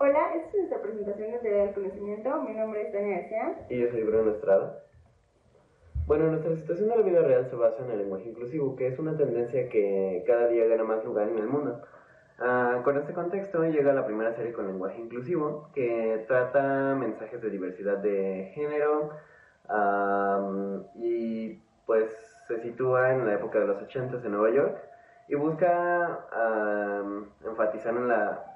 Hola, esta es nuestra presentación de teoría del conocimiento. Mi nombre es Tania García. Y yo soy Bruno Estrada. Bueno, nuestra situación de la vida real se basa en el lenguaje inclusivo, que es una tendencia que cada día gana más lugar en el mundo. Con este contexto llega la primera serie con lenguaje inclusivo, que trata mensajes de diversidad de género y pues se sitúa en la época de los 80 en Nueva York y busca enfatizar en la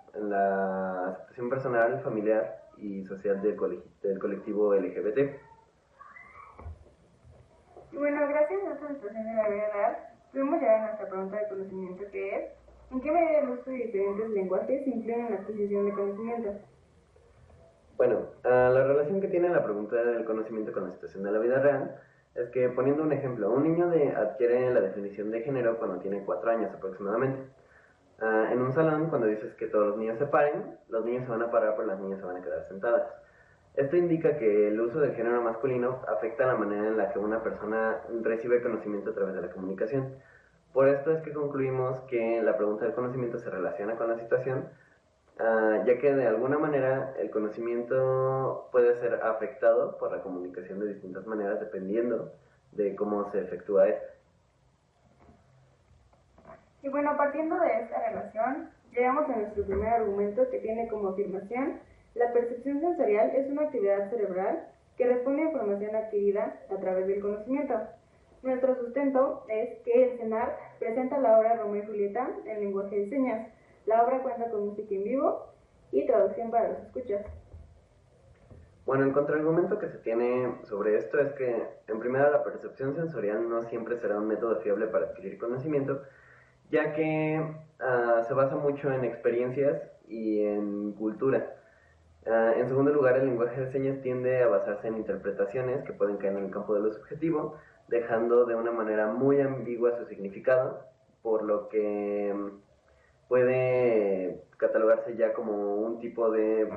aceptación personal, familiar y social del colectivo LGBT. Y bueno, gracias a esta situación de la vida real, pudimos llegar a nuestra pregunta de conocimiento, que es: ¿en qué medida el uso de diferentes lenguajes influye en la adquisición de conocimiento? Bueno, la relación que tiene la pregunta del conocimiento con la situación de la vida real es que, poniendo un ejemplo, un niño adquiere la definición de género cuando tiene 4 años aproximadamente. En un salón, cuando dices que todos los niños se paren, los niños se van a parar, pero las niñas se van a quedar sentadas. Esto indica que el uso del género masculino afecta la manera en la que una persona recibe conocimiento a través de la comunicación. Por esto es que concluimos que la pregunta del conocimiento se relaciona con la situación, ya que de alguna manera el conocimiento puede ser afectado por la comunicación de distintas maneras dependiendo de cómo se efectúa esto. Y bueno, partiendo de esta relación, llegamos a nuestro primer argumento, que tiene como afirmación: la percepción sensorial es una actividad cerebral que responde a información adquirida a través del conocimiento. Nuestro sustento es que el CENAR presenta la obra Romeo y Julieta en lenguaje de señas. La obra cuenta con música en vivo y traducción para los escuchas. Bueno, el contraargumento que se tiene sobre esto es que, en primera, la percepción sensorial no siempre será un método fiable para adquirir conocimiento, ya que se basa mucho en experiencias y en cultura. En segundo lugar, el lenguaje de señas tiende a basarse en interpretaciones que pueden caer en el campo de lo subjetivo, dejando de una manera muy ambigua su significado, por lo que puede catalogarse ya como un tipo de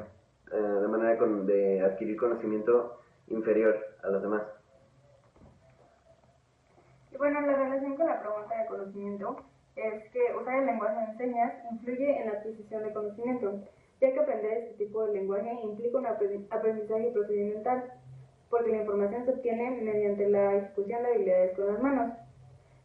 manera de adquirir conocimiento inferior a los demás. Y bueno, la relación con la pregunta de conocimiento es que usar el lenguaje de señas influye en la adquisición de conocimiento, ya que aprender este tipo de lenguaje implica un aprendizaje procedimental, porque la información se obtiene mediante la ejecución de habilidades con las manos.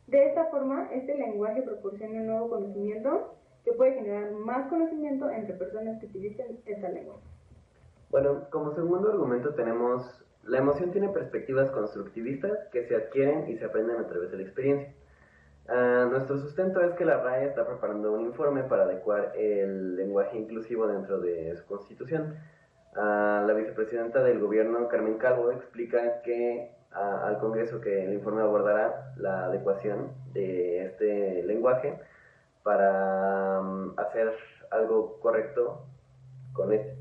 De esta forma, este lenguaje proporciona un nuevo conocimiento que puede generar más conocimiento entre personas que utilicen esta lengua. Bueno, como segundo argumento tenemos: la emoción tiene perspectivas constructivistas que se adquieren y se aprenden a través de la experiencia. Nuestro sustento es que la RAE está preparando un informe para adecuar el lenguaje inclusivo dentro de su constitución. La vicepresidenta del gobierno, Carmen Calvo, explica al Congreso que el informe abordará la adecuación de este lenguaje para hacer algo correcto con este.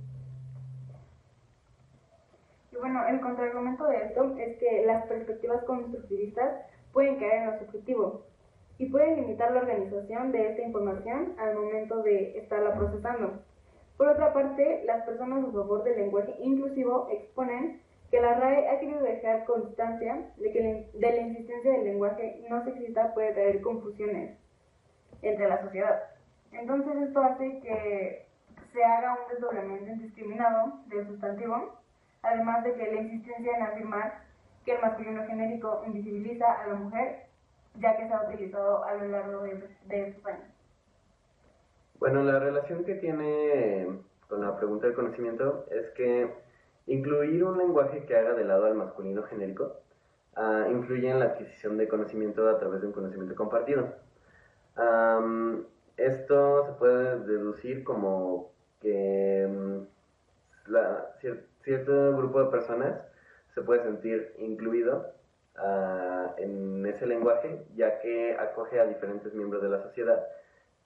Y bueno, el contraargumento de esto es que las perspectivas constructivistas pueden caer en lo subjetivo y pueden limitar la organización de esta información al momento de estarla procesando. Por otra parte, las personas a favor del lenguaje inclusivo exponen que la RAE ha querido dejar constancia de que de la existencia del lenguaje no sexista puede traer confusiones entre la sociedad. Entonces esto hace que se haga un desdoblamiento indiscriminado del sustantivo, además de que la insistencia en afirmar que el masculino genérico invisibiliza a la mujer, ya que se ha utilizado a lo largo de estos años. Bueno, la relación que tiene con la pregunta del conocimiento es que incluir un lenguaje que haga de lado al masculino genérico influye en la adquisición de conocimiento a través de un conocimiento compartido. Esto se puede deducir como que cierto grupo de personas se puede sentir incluido en ese lenguaje, ya que acoge a diferentes miembros de la sociedad,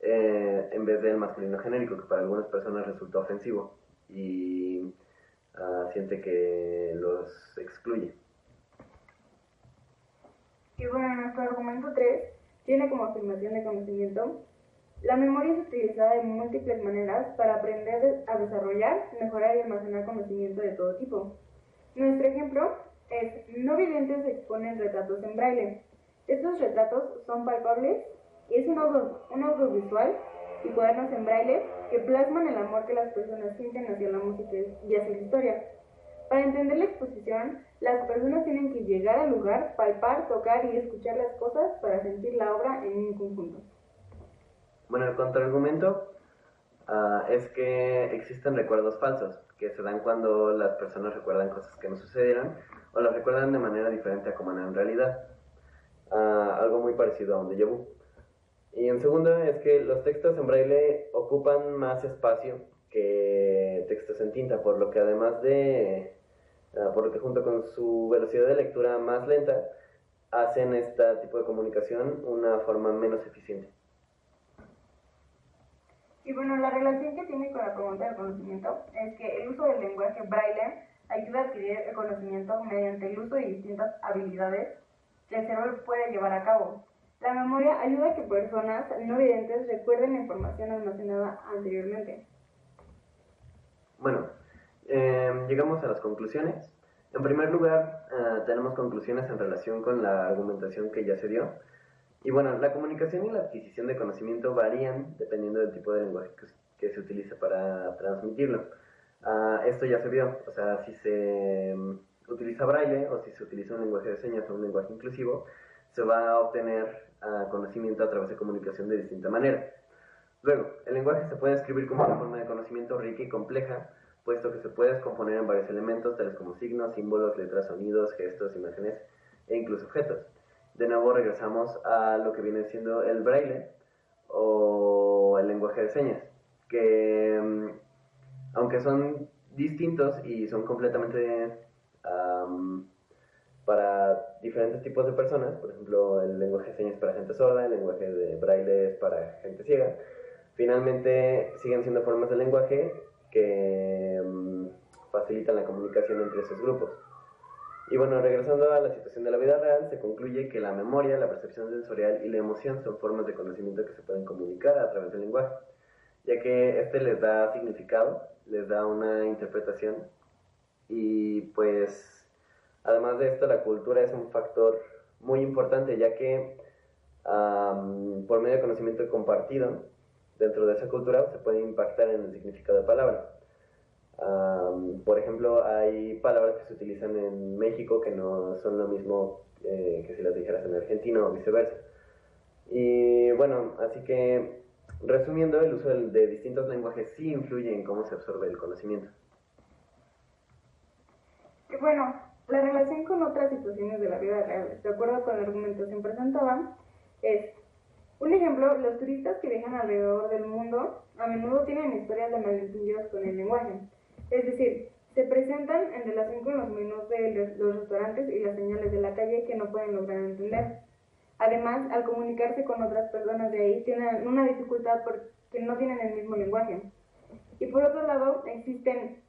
en vez del masculino genérico, que para algunas personas resulta ofensivo y siente que los excluye. Y bueno, nuestro argumento 3 tiene como afirmación de conocimiento: la memoria es utilizada de múltiples maneras para aprender a desarrollar, mejorar y almacenar conocimiento de todo tipo. Nuestro ejemplo es: no videntes exponen retratos en braille. Estos retratos son palpables y es un audiovisual y cuadernos en braille que plasman el amor que las personas sienten hacia la música y hacia la historia. Para entender la exposición, las personas tienen que llegar al lugar, palpar, tocar y escuchar las cosas para sentir la obra en un conjunto. Bueno, el contraargumento es que existen recuerdos falsos, que se dan cuando las personas recuerdan cosas que no sucedieron o las recuerdan de manera diferente a como eran en realidad. Algo muy parecido a un déjà vu. Y en segundo es que los textos en braille ocupan más espacio que textos en tinta, por lo que además de, por lo que junto con su velocidad de lectura más lenta, hacen este tipo de comunicación una forma menos eficiente. Y bueno, la relación que tiene con la pregunta del conocimiento es que el uso del lenguaje braille ayuda a adquirir el conocimiento mediante el uso de distintas habilidades que el cerebro puede llevar a cabo. La memoria ayuda a que personas no videntes recuerden la información almacenada anteriormente. Bueno, llegamos a las conclusiones. En primer lugar, tenemos conclusiones en relación con la argumentación que ya se dio. Y bueno, la comunicación y la adquisición de conocimiento varían dependiendo del tipo de lenguaje que se utiliza para transmitirlo. Esto ya se vio, o sea, si se utiliza braille o si se utiliza un lenguaje de señas o un lenguaje inclusivo, se va a obtener conocimiento a través de comunicación de distinta manera. Luego, el lenguaje se puede escribir como una forma de conocimiento rica y compleja, puesto que se puede descomponer en varios elementos, tales como signos, símbolos, letras, sonidos, gestos, imágenes e incluso objetos. De nuevo regresamos a lo que viene siendo el braille o el lenguaje de señas, que aunque son distintos y son completamente para diferentes tipos de personas, por ejemplo, el lenguaje de señas para gente sorda, el lenguaje de braille es para gente ciega, finalmente siguen siendo formas de lenguaje que facilitan la comunicación entre esos grupos. Y bueno, regresando a la situación de la vida real, se concluye que la memoria, la percepción sensorial y la emoción son formas de conocimiento que se pueden comunicar a través del lenguaje, ya que este les da significado, les da una interpretación y pues además de esto la cultura es un factor muy importante, ya que por medio de conocimiento compartido dentro de esa cultura se puede impactar en el significado de palabras. Por ejemplo, hay palabras que se utilizan en México que no son lo mismo que si las dijeras en Argentina o viceversa. Y bueno, así que resumiendo, el uso de distintos lenguajes sí influye en cómo se absorbe el conocimiento. Y bueno, la relación con otras situaciones de la vida real, de acuerdo con la argumentación presentada, es un ejemplo: los turistas que viajan alrededor del mundo a menudo tienen historias de malentendidos con el lenguaje. Es decir, se presentan en relación con los menús de los restaurantes y las señales de la calle que no pueden lograr entender. Además, al comunicarse con otras personas de ahí, tienen una dificultad porque no tienen el mismo lenguaje. Y por otro lado, existen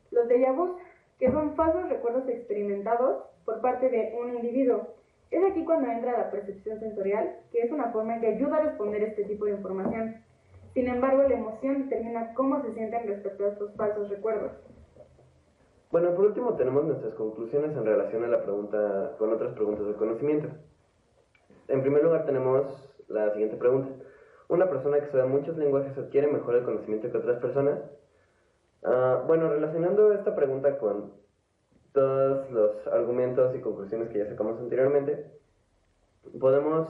los déjà vus, que son falsos recuerdos experimentados por parte de un individuo. Es aquí cuando entra la percepción sensorial, que es una forma que ayuda a responder este tipo de información. Sin embargo, la emoción determina cómo se sienten respecto a estos falsos recuerdos. Bueno, por último tenemos nuestras conclusiones en relación a la pregunta, con otras preguntas del conocimiento. En primer lugar tenemos la siguiente pregunta: ¿una persona que sabe muchos lenguajes adquiere mejor el conocimiento que otras personas? Bueno, relacionando esta pregunta con todos los argumentos y conclusiones que ya sacamos anteriormente, podemos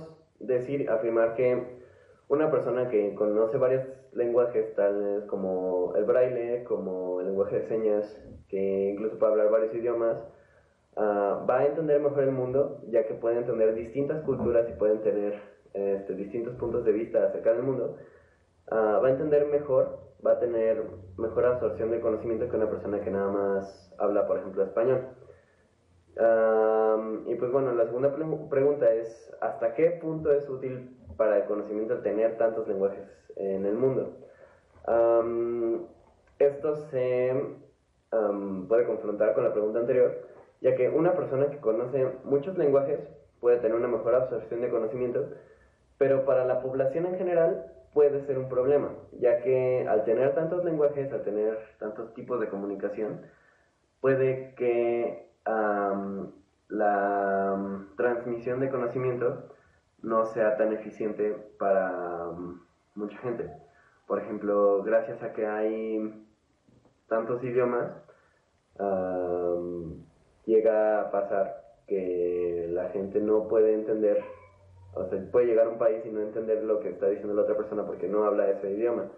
afirmar que una persona que conoce varios lenguajes, tales como el braille, como el lenguaje de señas, que incluso puede hablar varios idiomas, va a entender mejor el mundo, ya que puede entender distintas culturas y pueden tener distintos puntos de vista acerca del mundo. Va a entender mejor, va a tener mejor absorción del conocimiento que una persona que nada más habla, por ejemplo, español. Y pues bueno, la segunda pregunta es: ¿hasta qué punto es útil para el conocimiento tener tantos lenguajes en el mundo? Esto se puede confrontar con la pregunta anterior, ya que una persona que conoce muchos lenguajes puede tener una mejor absorción de conocimiento, pero para la población en general puede ser un problema, ya que al tener tantos lenguajes, al tener tantos tipos de comunicación, puede que la transmisión de conocimiento no sea tan eficiente para mucha gente. Por ejemplo, gracias a que hay tantos idiomas, llega a pasar que la gente no puede entender, o sea, puede llegar a un país y no entender lo que está diciendo la otra persona porque no habla ese idioma.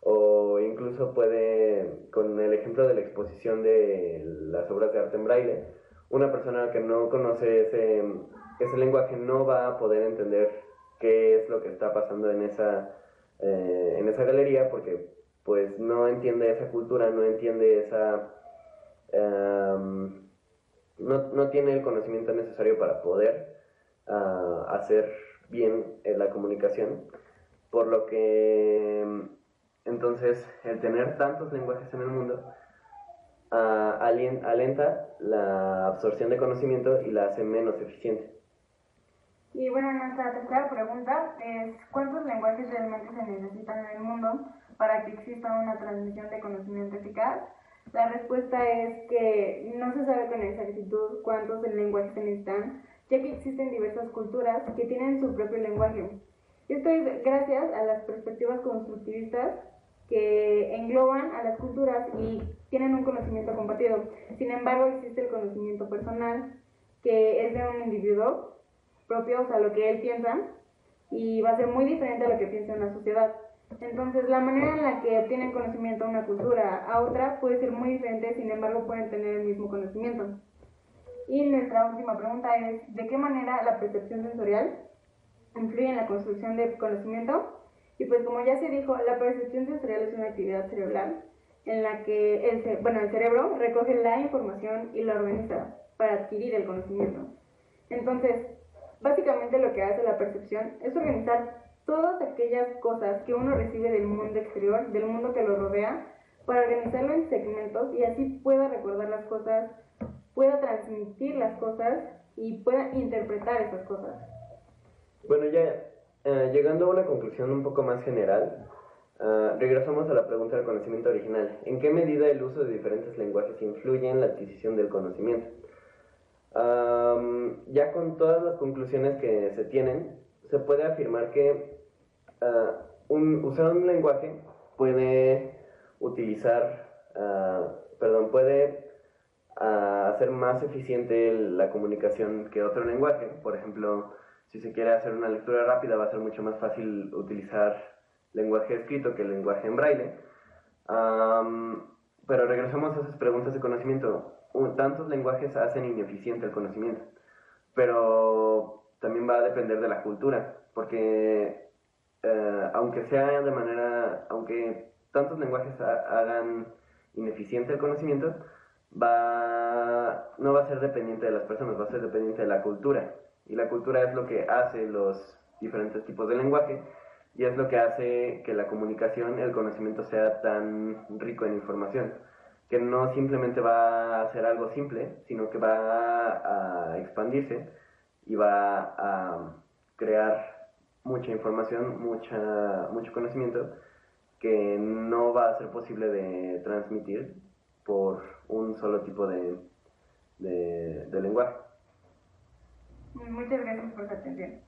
O incluso puede, con el ejemplo de la exposición de las obras de arte en braille, una persona que no conoce ese lenguaje no va a poder entender qué es lo que está pasando en esa galería porque pues no entiende esa cultura, no entiende no tiene el conocimiento necesario para poder hacer bien la comunicación, por lo que entonces el tener tantos lenguajes en el mundo alenta la absorción de conocimiento y la hace menos eficiente. Y bueno, nuestra tercera pregunta es, ¿cuántos lenguajes realmente se necesitan en el mundo para que exista una transmisión de conocimiento eficaz? La respuesta es que no se sabe con exactitud cuántos lenguajes se necesitan, ya que existen diversas culturas que tienen su propio lenguaje. Esto es gracias a las perspectivas constructivistas que engloban a las culturas y tienen un conocimiento compartido. Sin embargo, existe el conocimiento personal, que es de un individuo propio, o sea, lo que él piensa, y va a ser muy diferente a lo que piensa una sociedad. Entonces, la manera en la que obtienen conocimiento una cultura a otra puede ser muy diferente, sin embargo, pueden tener el mismo conocimiento. Y nuestra última pregunta es, ¿de qué manera la percepción sensorial influye en la construcción de conocimiento? Y pues como ya se dijo, la percepción sensorial es una actividad cerebral en la que el cerebro recoge la información y la organiza para adquirir el conocimiento. Entonces, básicamente lo que hace la percepción es organizar todas aquellas cosas que uno recibe del mundo exterior, del mundo que lo rodea, para organizarlo en segmentos y así pueda recordar las cosas, pueda transmitir las cosas y pueda interpretar esas cosas. Bueno, ya llegando a una conclusión un poco más general, regresamos a la pregunta del conocimiento original. ¿En qué medida el uso de diferentes lenguajes influye en la adquisición del conocimiento? Ya con todas las conclusiones que se tienen, se puede afirmar que usar un lenguaje puede puede hacer más eficiente la comunicación que otro lenguaje. Por ejemplo, si se quiere hacer una lectura rápida, va a ser mucho más fácil utilizar lenguaje escrito que el lenguaje en braille. Pero regresamos a esas preguntas de conocimiento. Tantos lenguajes hacen ineficiente el conocimiento, pero también va a depender de la cultura, porque aunque tantos lenguajes hagan ineficiente el conocimiento, no va a ser dependiente de las personas, va a ser dependiente de la cultura, y la cultura es lo que hace los diferentes tipos de lenguaje, y es lo que hace que la comunicación, el conocimiento sea tan rico en información, que no simplemente va a ser algo simple, sino que va a expandirse y va a crear mucha información, mucho conocimiento que no va a ser posible de transmitir por un solo tipo de lenguaje. Muchas gracias por su atención.